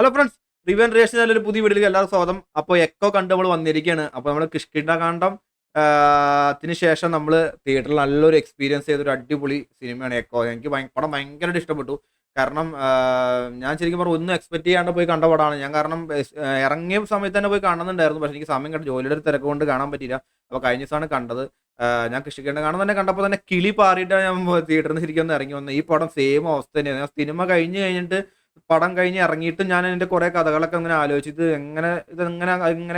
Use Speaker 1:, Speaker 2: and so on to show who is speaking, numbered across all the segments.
Speaker 1: Hello friends, review and reaction ഒരു പുതിയ വീഡിയോയിലേക്ക് എല്ലാവർക്കും സ്വാഗതം. അപ്പോൾ എക്കോ കണ്ട് നമ്മൾ വന്നിരിക്കുകയാണ്. അപ്പോൾ നമ്മൾ കിഷ്കിന്ധാകാന്ഡം ത്തിന് ശേഷം നമ്മൾ തിയേറ്ററിൽ നല്ലൊരു എക്സ്പീരിയൻസ് ചെയ്തൊരു അടിപൊളി സിനിമയാണ് എക്കോ. എനിക്ക് പടം ഭയങ്കരമായിട്ട് ഇഷ്ടപ്പെട്ടു. കാരണം ഞാൻ ശരിക്കും പറഞ്ഞാൽ ഒന്നും എക്സ്പെക്ട് ചെയ്യാണ്ട് പോയി കണ്ട പടമാണ് ഞാൻ. കാരണം ഇറങ്ങിയ സമയത്ത് തന്നെ പോയി കാണുന്നുണ്ടായിരുന്നു. പക്ഷേ എനിക്ക് സമയം കണ്ട് ജോലിയുടെ ഒരു തിരക്ക് കൊണ്ട് കാണാൻ പറ്റിയില്ല. അപ്പോൾ കഴിഞ്ഞ ദിവസമാണ് കണ്ടത്. ഞാൻ കിഷ്കിന്ധാകാന്ഡം തന്നെ കണ്ടപ്പോൾ തന്നെ കിളി പാറിയിട്ടാണ് ഞാൻ തിയേറ്ററിൽ നിന്ന് ശരിക്കും ഒന്ന് ഇറങ്ങി വന്നത്. ഈ പടം സെയിം അവസ്ഥ തന്നെയാണ്. ഞാൻ സിനിമ കഴിഞ്ഞിട്ട് പടം കഴിഞ്ഞ് ഇറങ്ങിയിട്ട് ഞാൻ അതിൻ്റെ കുറേ കഥകളൊക്കെ ഇങ്ങനെ ആലോചിച്ച് ഇതെങ്ങനെ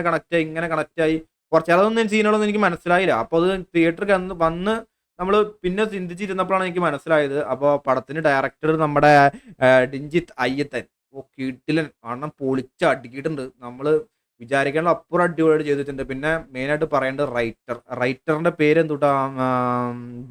Speaker 1: കണക്റ്റായി, ഇങ്ങനെ കണക്റ്റായി. കുറച്ചതൊന്നും സീനുകളൊന്നും എനിക്ക് മനസ്സിലായില്ല. അപ്പോൾ അത് തിയേറ്ററിൽ വന്ന് നമ്മൾ പിന്നെ ചിന്തിച്ചിരുന്നപ്പോഴാണ് എനിക്ക് മനസ്സിലായത്. അപ്പോൾ പടത്തിന് ഡയറക്ടർ നമ്മുടെ ഡിഞ്ചിത്ത് അയ്യത്തൻ. കിടിലൻ കാരണം പൊളിച്ച് അടുക്കിയിട്ടുണ്ട്. നമ്മൾ വിചാരിക്കേണ്ട അപ്പുറം അടിപൊളിയായിട്ട് ചെയ്തിട്ടുണ്ട്. പിന്നെ മെയിനായിട്ട് പറയേണ്ടത് റൈറ്ററിൻ്റെ പേര് എന്തുട്ടാ,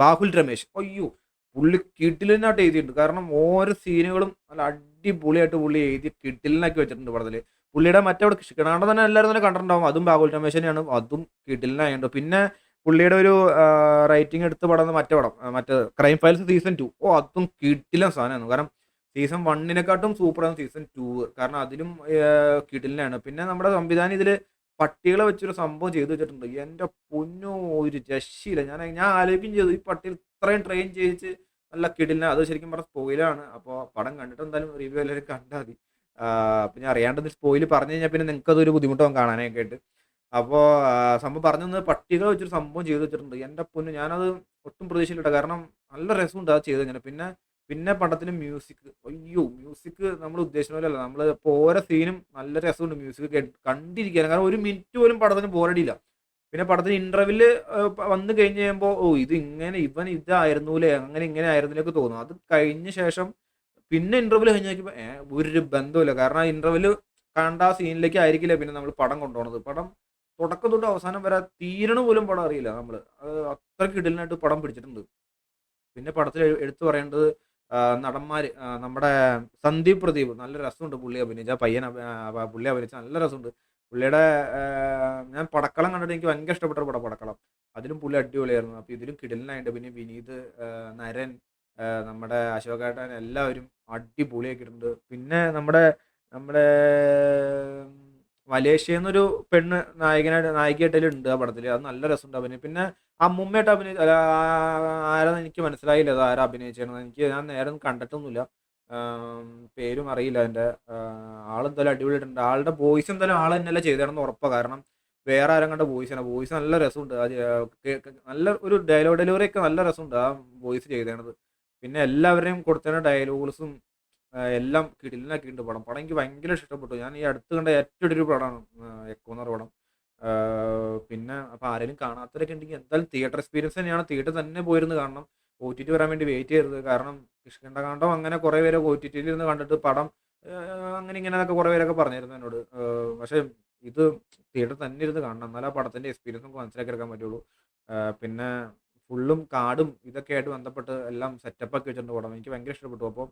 Speaker 1: ബാഹുൽ രമേശ്. അയ്യോ, പുള്ളി കിടിലനായിട്ട് എഴുതിയിട്ടുണ്ട്. കാരണം ഓരോ സീനുകളും നല്ല അടിപൊളിയായിട്ട് പുള്ളി എഴുതി കിടിലനാക്കി വെച്ചിട്ടുണ്ട് പടത്തിൽ. പുള്ളിയുടെ മറ്റവിടെ കിഷ്കിന്ധാകാന്ഡം തന്നെ എല്ലാവരും തന്നെ കണ്ടിട്ടുണ്ടാവും. അതും ബാഹുൽ രമേശ് തന്നെയാണ്. അതും കിടിലനായുണ്ട്. പിന്നെ പുള്ളിയുടെ ഒരു റൈറ്റിംഗ് എടുത്ത് പടം മറ്റേ ക്രൈം ഫയൽസ് സീസൺ 2. അതും കിടിലൻ സാധനമാണ്. കാരണം സീസൺ 1 സൂപ്പറാണ് സീസൺ 2. കാരണം അതിലും കിടിലനാണ്. പിന്നെ നമ്മുടെ സംവിധാനം ഇതിൽ പട്ടികളെ വെച്ചൊരു സംഭവം ചെയ്തു വെച്ചിട്ടുണ്ട്. എൻ്റെ പൊന്നോ, ഒരു രക്ഷയില്ല. ഞാൻ ആലോചിക്കുകയും ചെയ്തു, ഈ പട്ടികൾ ഇത്രയും ട്രെയിൻ ചെയ്യിച്ച് നല്ല കിടിലന. അത് ശരിക്കും പറഞ്ഞാൽ സ്പോയിലാണ്. അപ്പോൾ പടം കണ്ടിട്ട് എന്തായാലും റിവ്യൂ എല്ലാവരും കണ്ടാൽ മതി. അപ്പം ഞാൻ അറിയാണ്ട് സ്പോയിൽ പറഞ്ഞു കഴിഞ്ഞാൽ പിന്നെ നിങ്ങൾക്കതൊരു ബുദ്ധിമുട്ടാവും കാണാനൊക്കെ ആയിട്ട്. അപ്പോൾ സംഭവം പറഞ്ഞു തന്നത് പട്ടികളെ വെച്ചൊരു സംഭവം ചെയ്തു വെച്ചിട്ടുണ്ട്. എൻ്റെ പൊന്നു, ഞാനത് ഒട്ടും പ്രതീക്ഷയിലിട്ട. കാരണം നല്ല രസമുണ്ട് അത് ചെയ്ത് കഴിഞ്ഞാൽ. പിന്നെ പടത്തിന് മ്യൂസിക്, അയ്യോ മ്യൂസിക് നമ്മൾ ഉദ്ദേശിച്ച പോലെ അല്ല. നമ്മൾ ഇപ്പോൾ ഓരോ സീനും നല്ല രസമുണ്ട് മ്യൂസിക് കണ്ടിരിക്കാൻ. കാരണം ഒരു മിനിറ്റ് പോലും പടത്തിന് ബോറടിയില്ല. പിന്നെ പടത്തിന് ഇന്റർവെല്ല് വന്നു കഴിഞ്ഞ് കഴിയുമ്പോൾ ഇത് ഇങ്ങനെ ഇതായിരുന്നുല്ലേ, അങ്ങനെ ഇങ്ങനെ ആയിരുന്നില്ലൊക്കെ തോന്നും. അത് കഴിഞ്ഞ ശേഷം പിന്നെ ഇന്റർവെല്ല് കഴിഞ്ഞ് നോക്കിയപ്പോൾ ഒരു ബന്ധമില്ല. കാരണം ഇന്റർവെല്ല് കണ്ട ആ സീനിലേക്ക് ആയിരിക്കില്ല പിന്നെ നമ്മൾ പടം കൊണ്ടുപോകുന്നത്. പടം തുടക്കം തൊട്ട് അവസാനം വരെ തീരണ പോലും പടം അറിയില്ല നമ്മൾ. അത്രയ്ക്ക് ഇടലിനായിട്ട് പടം പിടിച്ചിട്ടുണ്ട്. പിന്നെ പടത്തിൽ എടുത്തു പറയേണ്ടത് നടന്മാർ. നമ്മുടെ സന്ദീപ് പ്രദീപ് നല്ല രസമുണ്ട്. പുള്ളി അഭിനയിച്ച പുള്ളി അഭിനയിച്ച നല്ല രസമുണ്ട്. പുള്ളിയുടെ ഞാൻ പടക്കളം കണ്ടിട്ട് എനിക്ക് ഭയങ്കര ഇഷ്ടപ്പെട്ട പടക്കളം. അതിലും പുള്ളി അടിപൊളിയായിരുന്നു. അപ്പോൾ ഇതിലും കിടിലനായിട്ട്. പിന്നെ വിനീത്, നരൻ, നമ്മുടെ അശോകേട്ടൻ എല്ലാവരും അടിപൊളിയാക്കിയിട്ടുണ്ട്. പിന്നെ നമ്മുടെ നമ്മുടെ മലേഷ്യന്നൊരു പെണ്ണ് നായികയായിട്ടുണ്ട് ആ പടത്തിൽ. അത് നല്ല രസമുണ്ട് അഭിനയം. പിന്നെ അമ്മുമ്മയായിട്ട് ആരാന്ന് എനിക്ക് മനസ്സിലായില്ല, അത് ആരാ അഭിനയിച്ചതെന്ന്. ഞാൻ നേരെ ഒന്നും കണ്ടിട്ടൊന്നുമില്ല. പേരും അറിയില്ല അതിൻ്റെ. ആളെന്തായാലും അടിപൊളിയായിട്ടുണ്ട്. ആളുടെ വോയിസ് എന്തായാലും ആൾ തന്നെയല്ല ചെയ്തതാണെന്ന് ഉറപ്പാണ്. കാരണം വേറെ ആരും കണ്ട വോയിസ് നല്ല രസമുണ്ട്. അത് നല്ല ഒരു ഡയലോഗ് ഡെലിവറി ഒക്കെ നല്ല രസമുണ്ട് ആ വോയിസ് ചെയ്തത്. പിന്നെ എല്ലാവരെയും കൊടുത്തതിന് ഡയലോഗ്സും എല്ലാം കിടിലനാക്കിയിട്ടുണ്ട്. പടം എനിക്ക് ഭയങ്കര ഇഷ്ടപ്പെട്ടു. ഞാൻ ഈ അടുത്ത് കണ്ട ഏറ്റവും ഒരു പടമാണ് എക്കോ എന്ന് പറഞ്ഞ പടം. പിന്നെ അപ്പോൾ ആരെങ്കിലും കാണാത്തവരൊക്കെ ഉണ്ടെങ്കിൽ എന്തായാലും തിയേറ്റർ എക്സ്പീരിയൻസ് തന്നെയാണ്. തിയേറ്റർ തന്നെ പോയിരുന്ന് കാണണം. OTT വരാൻ വേണ്ടി വെയിറ്റ് ചെയ്യരുത്. കാരണം കിഷ്കിന്ധാകാന്ഡം അങ്ങനെ കുറേ പേര് OTT ഇരുന്ന് കണ്ടിട്ട് പടം അങ്ങനെ ഇങ്ങനെയൊക്കെ കുറേ പേരൊക്കെ പറഞ്ഞിരുന്നു എന്നോട്. പക്ഷേ ഇത് തിയേറ്റർ തന്നെ ഇരുന്ന് കാണണം. എന്നാലും ആ പടത്തിൻ്റെ എക്സ്പീരിയൻസ് നമുക്ക് മനസ്സിലാക്കി എടുക്കാൻ പറ്റുള്ളൂ. പിന്നെ ഫുള്ളും കാർഡും ഇതൊക്കെ ആയിട്ട് ബന്ധപ്പെട്ട് എല്ലാം സെറ്റപ്പൊക്കെ വെച്ചിട്ടുണ്ട് പടം. എനിക്ക് ഭയങ്കര ഇഷ്ടപ്പെട്ടു. അപ്പോൾ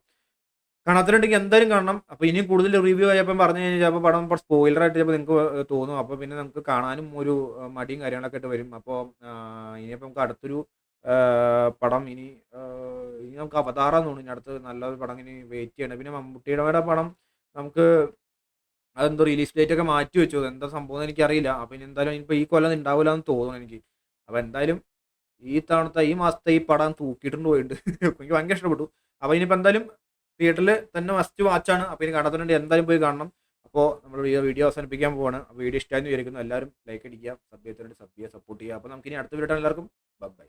Speaker 1: കാണാത്തവരുണ്ടെങ്കിൽ എന്തായാലും കാണണം. അപ്പോൾ ഇനിയും കൂടുതൽ റിവ്യൂ ആയപ്പോൾ പറഞ്ഞു കഴിഞ്ഞാൽ ചിലപ്പോൾ പടം സ്പോയിലറായിട്ട് ചിലപ്പോൾ നിങ്ങൾക്ക് തോന്നും. അപ്പോൾ പിന്നെ നമുക്ക് കാണാനും ഒരു മടിയും കാര്യങ്ങളൊക്കെ ആയിട്ട് വരും. അപ്പോൾ ഇനിയിപ്പോൾ നമുക്ക് അടുത്തൊരു പടം ഇനി നമുക്ക് അവതാറാന്ന് തോന്നുന്നു. ഇനി അടുത്ത് നല്ലൊരു പടം ഇനി വെയിറ്റ് ചെയ്യണം. പിന്നെ മമ്മൂട്ടിയുടെ പടം നമുക്ക് അതെന്തോ റിലീസ് ഡേറ്റ് ഒക്കെ മാറ്റി വെച്ചു. എന്താ സംഭവം എനിക്കറിയില്ല. അപ്പോൾ ഇനി എന്തായാലും ഇനിയിപ്പോൾ ഈ കൊല്ലം ഉണ്ടാവില്ല എന്ന് തോന്നുന്നു എനിക്ക്. അപ്പോൾ എന്തായാലും ഈ മാസത്തെ ഈ പടം തൂക്കിയിട്ടുണ്ട് പോയിട്ടുണ്ട്. എനിക്ക് ഭയങ്കര ഇഷ്ടപ്പെട്ടു. അപ്പോൾ ഇനിയിപ്പോൾ എന്തായാലും തിയേറ്ററിൽ തന്നെ മസ്റ്റ് വാച്ചാണ്. അപ്പോൾ ഇനി കാണാത്തതുകൊണ്ട് എന്തായാലും പോയി കാണണം. അപ്പോൾ നമ്മൾ വീഡിയോ അവസാനിപ്പിക്കാൻ പോവാണ്. അപ്പോൾ വീഡിയോ ഇഷ്ടമായെന്ന് വിചാരിക്കുന്നു. എല്ലാവരും ലൈക്ക് അടിക്കുക, സബ് ചെയ്യുക, സപ്പോർട്ട് ചെയ്യുക. അപ്പോൾ നമുക്കിനി അടുത്ത വീഡിയോ എല്ലാവർക്കും ബൈ.